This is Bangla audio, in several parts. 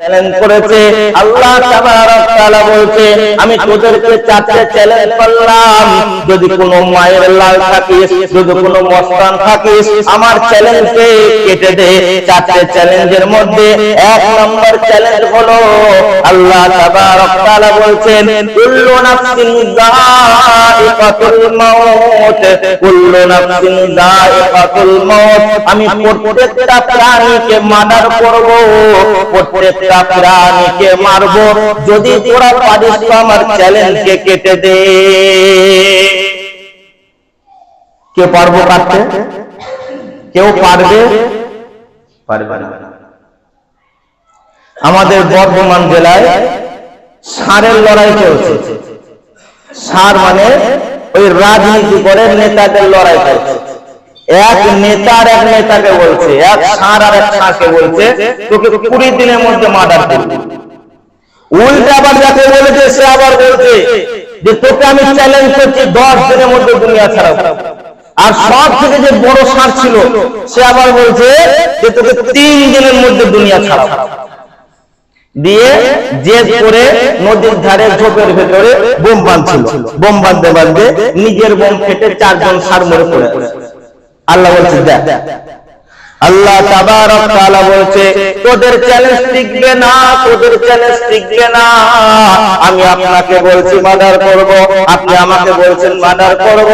চ্যালেঞ্জ করেছে। আল্লাহ তাবারক তাআলা বলছে আমি তোদেরকে চারটে চ্যালেঞ্জ করলাম, যদি কোনো মায়ের লাল থাকিস, যদি কোনো মস্তান থাকিস, আমার চ্যালেঞ্জকে কেটে দে। চারটে চ্যালেঞ্জের মধ্যে এক নম্বর চ্যালেঞ্জ হলো আল্লাহ তাবারক তাআলা বলছেন কুল্লু নাফসিন যায়িকাতুল মাউত, কুল্লু নাফসিন যায়িকাতুল মাউত, আমি প্রত্যেকটা প্রাণীকে মার্ডার করব, প্রত্যেকটা প্রাণীকে মারব, যদি তোরা পারিস তো আমার চ্যালেঞ্জকে কেটে দে। কে পারবো কাটতে? কেউ পারবে? পারবে না। আমাদের বর্ধমান জেলায় ষাঁড়ের লড়াই চলছে। ষাঁড় মানে ওই রাজনীতি করে নেতাদের লড়াই চলছে। এক নেতার এক নেতাকে বলছে, এক ষাঁড় আর এক ষাঁড়কে বলছে তোকে 20 দিনের মধ্যে মার্ডার করবো। উল্টা আবার যাকে বলেছে সে আবার বলছে যে তোকে আমি চ্যালেঞ্জ করছি 10 দিনের মধ্যে দুনিয়া ছাড়াবো। আর সব থেকে যে বড় ষাঁড় ছিল সে আবার বলছে যে তোকে 3 দিনের মধ্যে দুনিয়া ছাড়াবো। দিয়ে জেদ করে নদীর ধারে ঝোপের ভেতরে বোম বাঁধছিল। বোম বাঁধতে বাঁধতে নিজের বোম ফেটে 4 জন ষাঁড় মরে পড়ে আছে। আল্লাহ বলছে দেখ, আল্লাহ তাবারক তাআলা বলছে তোদের চ্যালেঞ্জ টিকবে না, তোদের চ্যালেঞ্জ টিকবে না। আমি আপনাকে বলছি মার্ডার করব, আপনি আমাকে বলছেন মার্ডার করব।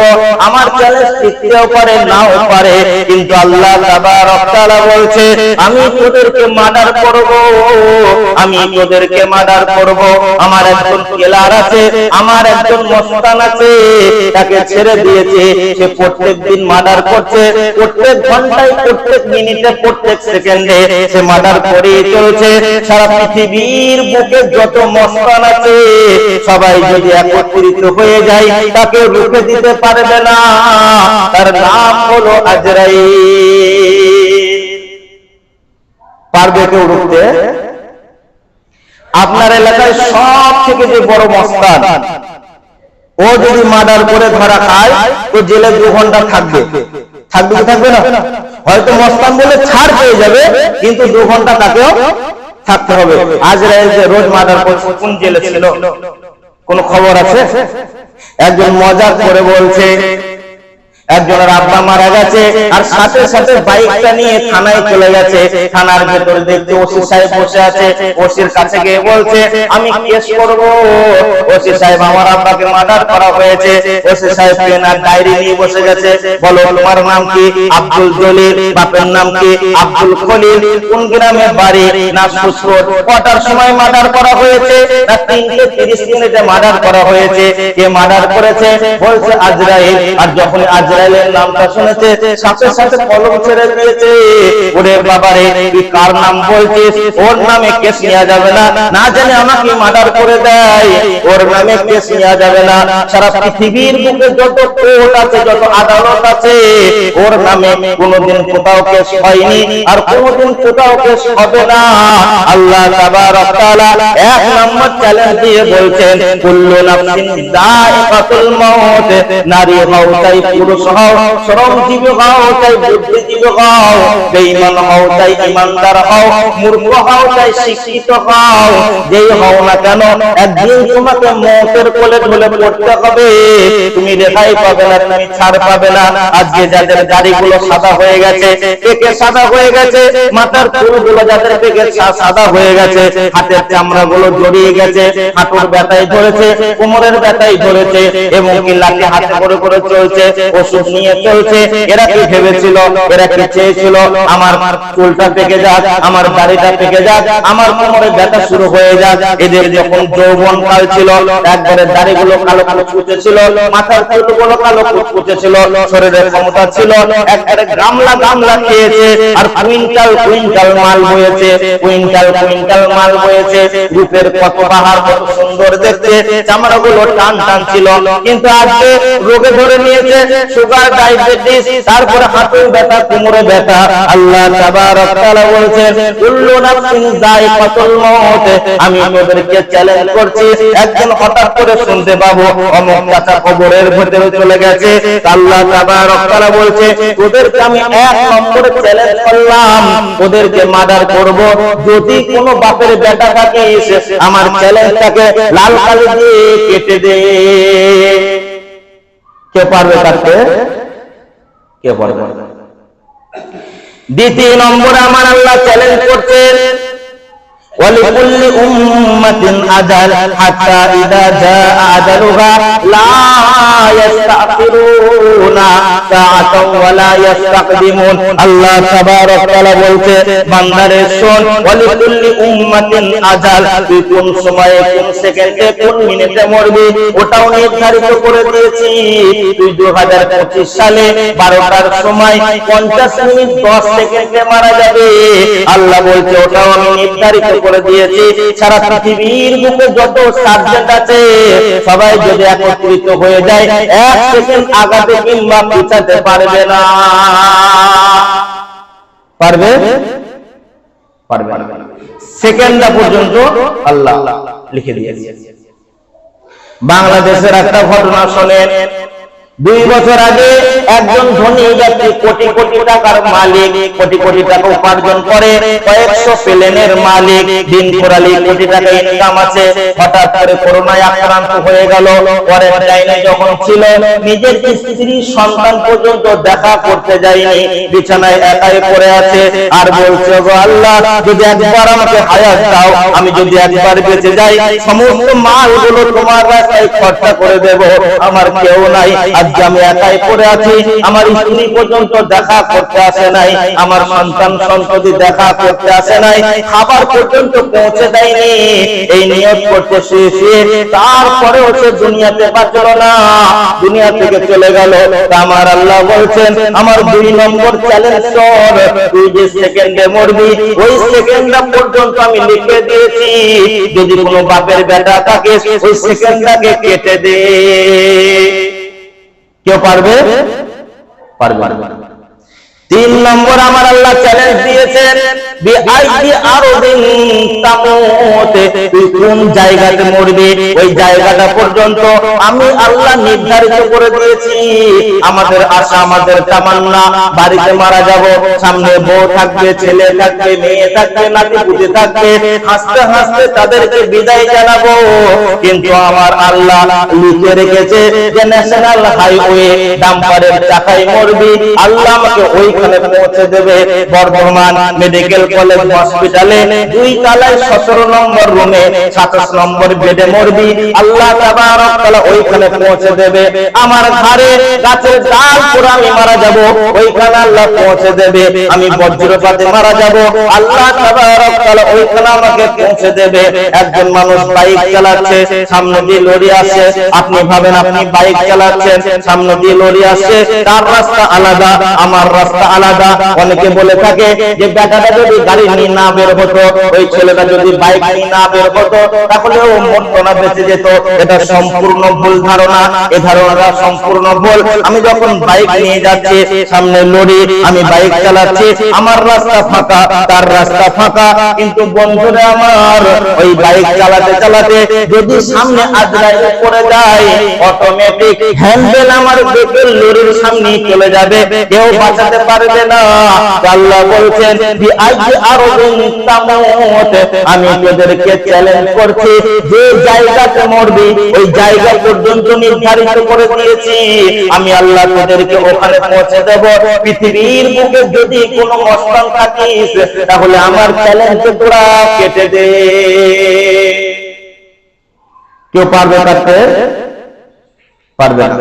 আমার চ্যালেঞ্জ টিকতেও পারে নাও পারে, কিন্তু আল্লাহ তাবারক তাআলা বলছে আমি তোদেরকে মার্ডার করব, আমি তোদেরকে মার্ডার করব। আমার একজন কিলার আছে, আমার একজন মস্তান আছে, তাকে ছেড়ে দিয়েছে, সে প্রত্যেকদিন মার্ডার করছে, প্রত্যেক ঘন্টায়, প্রত্যেক মিনিটে, প্রত্যেক সেকেন্ডে সে মার্ডার করে চলছে। সারা পৃথিবীর বুকে যত মস্তান আছে সবাই যদি একত্রিত হয়ে যায় তাকে রুখে দিতে পারবে না। তার নাম হলো আজরাইল। পারবে কেউ রুখতে? আপনার এলাকায় সব থেকে যে বড় মস্তান, ও যদি মার্ডার করে ধরা খায় তো জেলে 2 ঘন্টা থাকবে। থাকবে কি থাকবে না? হয়তো মস্তান বলে ছাড় পেয়ে যাবে, কিন্তু 2 ঘন্টা তাকেও থাকতে হবে। আজরাইল যে রোজ মার্ডার করছে কোন জেলে ছিল? কোন খবর আছে? একজন মজাক করে বলছে একজনের আব্বা মারা গেছে, আর সাথে সাথে বাইকটা নিয়ে থানায় চলে গেছে। থানার ভেতরে দেখতে ওসি সাহেব বসে আছে। ওসির কাছে গিয়ে বলছে আমি কেস করব। ওসি সাহেব আমার আব্বাকে মার্ডার করা হয়েছে। ওসি সাহেব পেন আর ডায়েরি নিয়ে বসে গেছে। বলো তোমার নাম কি? আব্দুল জলিল। বাপের নাম কি? আব্দুল খলিল। কোন গ্রামে বাড়ি? না সুসুর। কটার সময় মার্ডার করা হয়েছে? না 3:30 মিনিটে মার্ডার করা হয়েছে। কে মার্ডার করেছে? বলছে আজরাইল। আর যখন আজরাইলের নামটা শুনেছে সাথে সাথে কলম ছেড়ে দিয়েছে। ওরে বাবারে তুই কার নাম বলছিস? ওর নামে কেস নেওয়া যাবে না, না জানে আমাকে মার্ডার করে দেয়, ওর নামে কেস নেওয়া যাবে না। সারা পৃথিবীর বুকে যত কোর্ট আছে, যত আদালত আছে, ওর নামে কোনোদিন কোথাও কেস হয়নি, আর কোনোদিন কোথাও কেস হবে না। আল্লাহ তাবারক তাআলা 1 নম্বর চ্যালেঞ্জ দিয়ে বলছেন কুল্লু নাফসিন যায়িকাতুল মাউত, নারী হও চাই পুরুষ হও, শ্রমজীবী হও চাই বুদ্ধিজীবী হও, বেঈমান হও চাই ইমানদার হও, মূর্খ হও চাই শিক্ষিত হও, যেই হও না কেন একদিন তোমাকে মওতের কোলে ঢলে পড়তে হবে। তুমি রেহাই পাবে না, তুমি ছাড় পাবে না। আজকে যাদের দাড়িগুলো সাদা হয়ে গেছে, পেকে সাদা হয়ে গেছে, মাথার চুলগুলো যাদের পেকে সাদা হয়ে গেছে, হাতের চামড়াগুলো জড়িয়ে গেছে, হাঁটুর ব্যথায় ধরেছে, কোমরের ব্যথায় ধরেছে, এবং কি লাঠি হাতে করে করে চলছে, ওষুধ নিয়ে চলছে। এরা কি ভেবেছিল, এরা কি চেয়েছিল আমার চুলটা পেকে যাক, আমার দাড়িটা পেকে যাক, আমার কোমরে ব্যথা শুরু হয়ে যাক? এদের যখন যৌবন কাল ছিল একবারে দাড়িগুলো কালো কুচকুচে ছিল, মাথার চুলগুলো কালো কুচকুচে ছিল, শরীরের ক্ষমতা ছিল, একবারে গামলা গামলা খেয়েছে, আর কুইন্টাল কুইন্টাল মাল বয়েছে, কুইন্টাল কুইন্টাল মাল বয়েছে। রূপের কত পাহাড়, কত সুন্দর দেখতে, চামড়াগুলো টান টান ছিল, কিন্তু আজকে রোগে ধরে নিয়েছে, সুগার, ডায়াবেটিস, তারপরে হাঁটুর ব্যথা, কোমরে ব্যথা। আল্লাহ তাবারক তাআলা বলেছেন কুল্লু নাফসিন যায়কাতুল মউত, আমি তোদেরকে চ্যালেঞ্জ করছি, একদিন হঠাৎ করে শুনতে পাবো অমুক চাচা কবরের ভিতরে চলে গেছে। আল্লাহ তাবারক তাআলা বলছে তোদেরকে আমি এক নম্বরে চ্যালেঞ্জ করলাম, ওদেরকে মার্ডার করব। যদি কোনো বাপের বেটা থাকে আমার চ্যালেঞ্জটাকে লাল কালি দিয়ে কেটে দে। কে পারবে কাটতে? কে পারবে? দ্বিতীয় নম্বরে আমার আল্লাহ চ্যালেঞ্জ করছেন ওয়ালিকুল্লি উম্মাতিন আজাল হাত্তা ইযা জাআ আজালুহা লা ইস্তাখিরুনা সাআতাও ওয়া লা ইস্তাকদিমুন। আল্লাহ তাবারক তাআলা বলছে বান্দারে শোন, ওয়ালিকুল্লি উম্মাতিন আজাল, তুই কোন সময়ে, কোন সেকেন্ডে, কোন মিনিটে মরবি ওটাও নির্ধারিত করে দিয়েছি। তুই 2025 সালে 12টার সময় 50 মিনিট 10 সেকেন্ডে মারা যাবে। আল্লাহ বলছে ওটাও আমি নির্ধারিত করে দিয়েছি। সারা পৃথিবীর বুকে যত সাবজেক্ট আছে সবাই যদি একত্রিত হয়ে যায় 1 সেকেন্ড আগাতে কিংবা পিছাতে পারবে না। পারবে? পারবে না। সেকেন্ডটা পর্যন্ত আল্লাহ লিখে দিয়েছে। বাংলাদেশের একটা ঘটনা শোনেন। 2 বছর আগে একজন ধনী ব্যক্তি, কোটি কোটি টাকার মালিক, কোটি কোটি টাকা উপার্জন করে, কয়েকশো প্লেনের মালিক, দিন পোড়ালি কোটি টাকা ইনকাম আছে, হঠাৎ করে করোনায় আক্রান্ত হয়ে গেল। কোয়ারেন্টাইনে যখন ছিল নিজের স্ত্রী সন্তান পর্যন্ত দেখা করতে যায়নি, বিছানায় একাই পড়ে আছে আর বলছে গো আল্লাহ যদি একবার আমাকে হায়াত দাও, আমি যদি একবার বেঁচে যাই সমস্ত মালগুলো তোমার রাস্তায় খরচা করে দেব। আমার কেউ নাই, আজকে আমি একাই পড়ে আছি, আমার স্ত্রী পর্যন্ত দেখা করতে আসে নাই, আমার সন্তান সন্ততি দেখা করতে আসে নাই, খাবার পর্যন্ত পৌঁছে দেয়নি। এই নিয়ত করতে শুয়ে তারপরেও সে দুনিয়াতে বাঁচল না, দুনিয়া থেকে চলে গেল। আমার আল্লাহ বলছেন আমার 2 নম্বর চ্যালেঞ্জ কর, তুই যে সেকেন্ডে মরবি ওই সেকেন্ডটা পর্যন্ত আমি লিখে দিয়েছি। যদি কোনো বাপের বেটা থাকে ওই সেকেন্ডটাকে কেটে দে। কেউ পারবে? পারবে না। 3 নম্বর আমার আল্লাহ চ্যালেঞ্জ দিয়েছেন বিআইদি আরদিন তামুত, তুই কোন জায়গাতে মরবি ওই জায়গাটা পর্যন্ত আমি আল্লাহ নির্ধারিত করে দিয়েছি। আমাদের আশা, আমাদের তামান্না, বাড়িতে মারা যাব, সামনে বউ থাকবে, ছেলে থাকবে, মেয়ে থাকবে, নাতি-পুতি থাকবে, হাসতে হাসতে তাদেরকে বিদায় জানাবো। কিন্তু আমার আল্লাহ লিখে রেখেছে যে ন্যাশনাল হাইওয়ে ডাম্পারের চাকায় মরবি, আল্লাহ আমাকে ওইখানে পৌঁছে দেবে। বর্ধমান মেডিকেল কলেজ হসপিটালে 2 তলায় 17 নম্বর রুমে 27 নম্বর বেডে মরবি, আল্লাহ তাবারক তাআলা ওইখানে পৌঁছে দেবে। আমার ঘরে গাছের ডাল পড়ে আমি মারা যাব, ওইখানে আল্লাহ পৌঁছে দেবে। আমি বজ্রপাতে মারা যাব, আল্লাহ তাবারক তাআলা ওইখানে আমাকে পৌঁছে দেবে। একজন মানুষ বাইক চালাচ্ছে, সামনে দিয়ে লরি আসছে, আপনি ভাবেন আপনি বাইক চালাচ্ছেন, সামনে দিয়ে লরি আসছে, তার রাস্তা আলাদা, আমার রাস্তা আলাদা। অনেকে বলে থাকে যে বেটাটা যদি গাড়ি নিয়ে না বের হতো, ওই ছেলেটা যদি বাইক নিয়ে না বের হতো তাহলে ও মরতো না, বেঁচে যেত। এটা সম্পূর্ণ ভুল ধারণা, এই ধারণাটা সম্পূর্ণ ভুল। আমি যখন বাইক নিয়ে যাচ্ছি, সামনে লরি, আমি বাইক চালাচ্ছি, আমার রাস্তা ফাঁকা, তার রাস্তা ফাঁকা, কিন্তু বন্ধুরা আমার ওই বাইক চালাতে চালাতে যদি সামনে আজরাইল পড়ে যায়, অটোমেটিক হ্যান্ডেল আমার ব্রেকের লরির সামনে চলে যাবে, কেউ বাঁচাতে পারবে না। আল্লাহ বলছেন বিআইদি আরদিন তামুত, আমি তোদেরকে চ্যালেঞ্জ করছি যে জায়গাতে মরবি ওই জায়গা পর্যন্ত নির্ধারিত করে দিয়েছি, আমি আল্লাহ তোদেরকে ওখানে পৌঁছে দেব। পৃথিবীর বুকে যদি কোনো মস্তান থাকিস তাহলে আমার চ্যালেঞ্জ তোরা কেটে দে। কেউ পারবে কাটতে? পারবে না।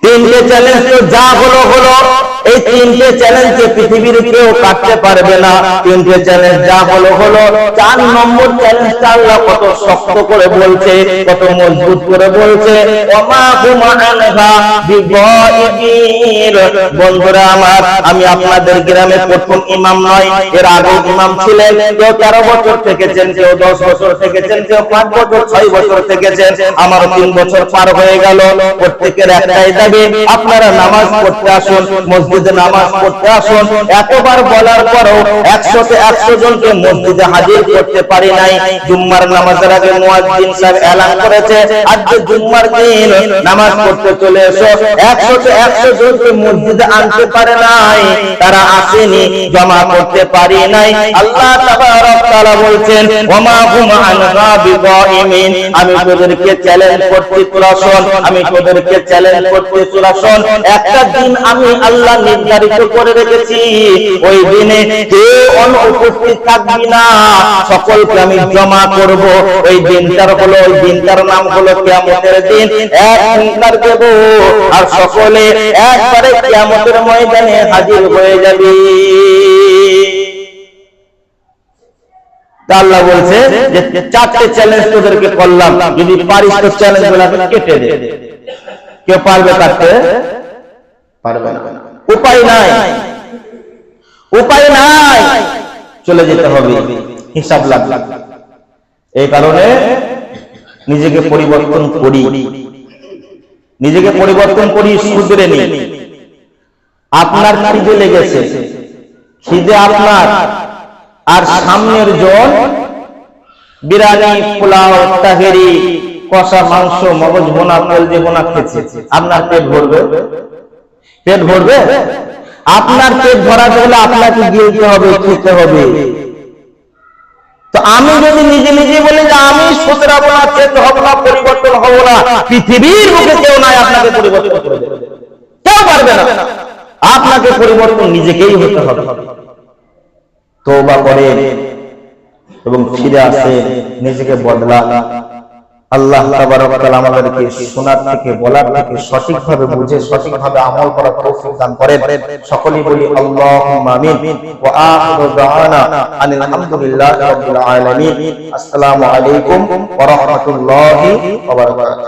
3টে চ্যালেঞ্জ তো যা হলো হলো, এই তিনটে চ্যালেঞ্জকে পৃথিবীর কেউ কাটতে পারবে না। তিনটে চ্যালেঞ্জ যা হলো হলো। 4 নম্বর চ্যালেঞ্জটা আল্লাহ কত শক্ত করে বলছে, কত মজবুত করে বলছে, ওমা হুমা আনহা বিগাইবিন। বন্ধুরা আমার, আমি আপনাদের গ্রামে প্রথম ইমাম নয়, এর আগে ইমাম ছিলেন। কেউ 13 বছর থেকেছেন, কেউ 10 বছর থেকেছেন, কেউ 5 বছর 6 বছর থেকেছেন। আমার 3 বছর পার হয়ে গেল। প্রত্যেকের একটাই দাবি, আপনারা নামাজ পড়তে আসুন, মসজিদে নামাজ পড়তে আসুন। এতবার বলার পরও 100 তে 100 জনকে মসজিদে হাজির করতে পারি নাই। জুম্মার নামাজের আগে মুয়াজ্জিন সাহেব এলান করেছে, আজকে জুম্মার দিন নামাজ পড়তে চলে এসো। 100 তে 100 জনকে মসজিদে আনতে পারে নাই, তারা আসেনি, জমা করতে পারি নাই। আল্লাহ তাবারক তাআলা বলছেন, ওমা হুম আনহা বিগাইমিন। আমি তোদেরকে চ্যালেঞ্জ করতে তোরা শোন, আমি তোদেরকে চ্যালেঞ্জ করতে তোরা শোন। একটা দিন আমি আল্লাহ নির্ধারিত করে রেখেছি, ওই দিনে কেউ অনুপস্থিত থাকবি না, সকলকে আমি জমা করব। ওই দিনটার নাম হলো কিয়ামতের দিন। এক হুঙ্কার দেব আর সকলে একবারে কিয়ামতের ময়দানে হাজির হয়ে যাবে। আল্লাহ বলছে যে 4টে চ্যালেঞ্জ তোদেরকে করলাম, যদি পারিস তো চ্যালেঞ্জ গুলো কেটে দে। কেউ পারবে কাটতে? পারবে না। উপায় নাই, উপায় নাই, চলে যেতে হবে, হিসাব লাগবে। এই কারণে নিজেকে পরিবর্তন করি, নিজেকে পরিবর্তন করি, শুধরে নি। আপনার খিদে লেগেছে, খিদে আপনার, আর সামনের জন বিরিয়ানি, পোলাও, তাহেরি, কষা মাংস, মগজ ভুনা, কলজি ভুনা খেয়েছে, আপনার পেট ভরবে? পেট ভরবে? আপনার পেট ভরাতে হলে আপনাকে গিলতে হবে, খেতে হবে। তো আমি যদি নিজে নিজে বলি যে আমি শুধরাবো না, চেঞ্জ হবো না, পরিবর্তন হবো না, পৃথিবীর মুখে কেউ নাই আপনাকে পরিবর্তন করে দেবে, কেউ পারবে না। আপনাকে পরিবর্তন নিজেকেই হতে হবে। তওবা করেন এবং ফিরে আসেন, নিজেকে বদলান। আল্লাহ তাবারক ওয়া তাআলা আমাদেরকে শোনার থেকে, বলার থেকে সঠিকভাবে বুঝে সঠিকভাবে আমল করার তৌফিক দান করেন। সকলেই বলি আল্লাহুম্মা আমিন। ওয়া আখিরু দাওয়ানা আনিল হামদুলিল্লাহি রাব্বিল আলামিন। আসসালামু আলাইকুম ওয়া রাহমাতুল্লাহি ওয়া বারাকাতুহু।